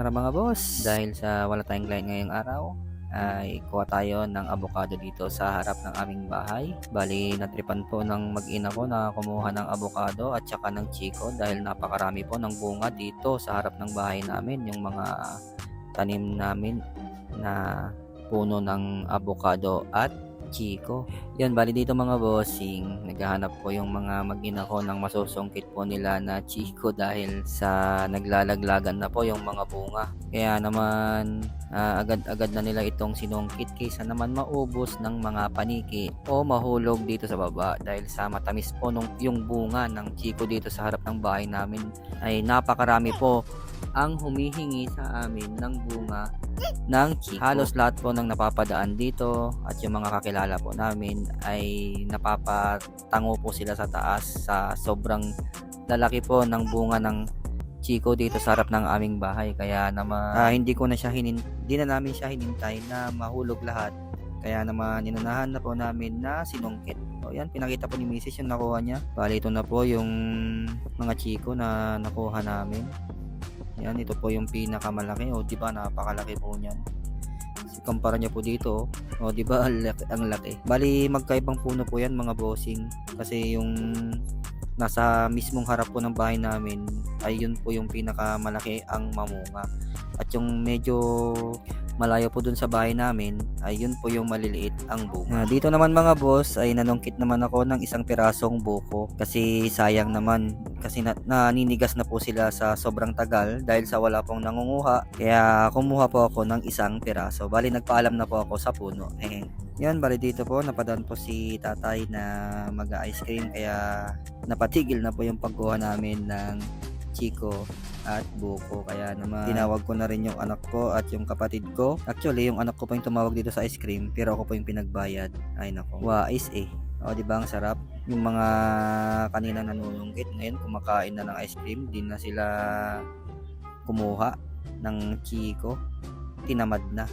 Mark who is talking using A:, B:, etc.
A: Tara mga boss, dahil sa wala tayong client ngayong araw, ay kuha tayo ng avocado dito sa harap ng aming bahay. Bali, natripan po ng mag-ina ko na kumuha ng avocado at saka ng chiko dahil napakarami po ng bunga dito sa harap ng bahay namin. Yung mga tanim namin na puno ng avocado at chiko. Yan, bali dito mga bossing, naghahanap po yung mga mag-ina ko ng masusungkit po nila na chiko dahil sa naglalaglagan na po yung mga bunga. Kaya naman agad-agad na nila itong sinungkit kaysa naman maubos ng mga paniki o mahulog dito sa baba dahil sa matamis po yung bunga ng chiko dito sa harap ng bahay namin ay napakarami po ang humihingi sa amin ng bunga ng chiko. Halos lahat po ng napapadaan dito at yung mga kakilala po namin ay napapatango po sila sa taas sa sobrang lalaki po ng bunga ng chiko dito sa harap ng aming bahay. Kaya naman hindi na namin siya hinintay na mahulog lahat. Kaya naman inunahan na po namin na sinungkit. O yan, pinakita po ni Mrs. yung nakuha niya. Bali ito na po yung mga chiko na nakuha namin. Yan, ito po yung pinakamalaki. O, di ba, napakalaki po niyan. Kumpara niya po dito. O, di ba, ang laki. Bali, magkaibang puno po yan, mga bossing. Kasi yung nasa mismong harap po ng bahay namin, ay yun po yung pinakamalaki ang mamunga. At yung medyo malayo po dun sa bahay namin, ay yun po yung maliliit ang bunga. Dito naman mga boss, ay nanungkit naman ako ng isang pirasong buko. Kasi sayang naman, kasi naninigas na po sila sa sobrang tagal dahil sa wala pong nangunguha. Kaya kumuha po ako ng isang piraso. Bali nagpaalam na po ako sa puno. Yan, bali dito po napadaan po si tatay na mag-ice cream. Kaya napatigil na po yung pagkuha namin ng chiko at buko. Kaya naman tinawag ko na rin yung anak ko at yung kapatid ko. Actually yung anak ko pa yung tumawag dito sa ice cream, pero ako po yung pinagbayad. Ay nako, wais o di ba ang sarap. Yung mga kanina nanunungkit ngayon kumakain na ng ice cream, di na sila kumuha ng chiko, tinamad na.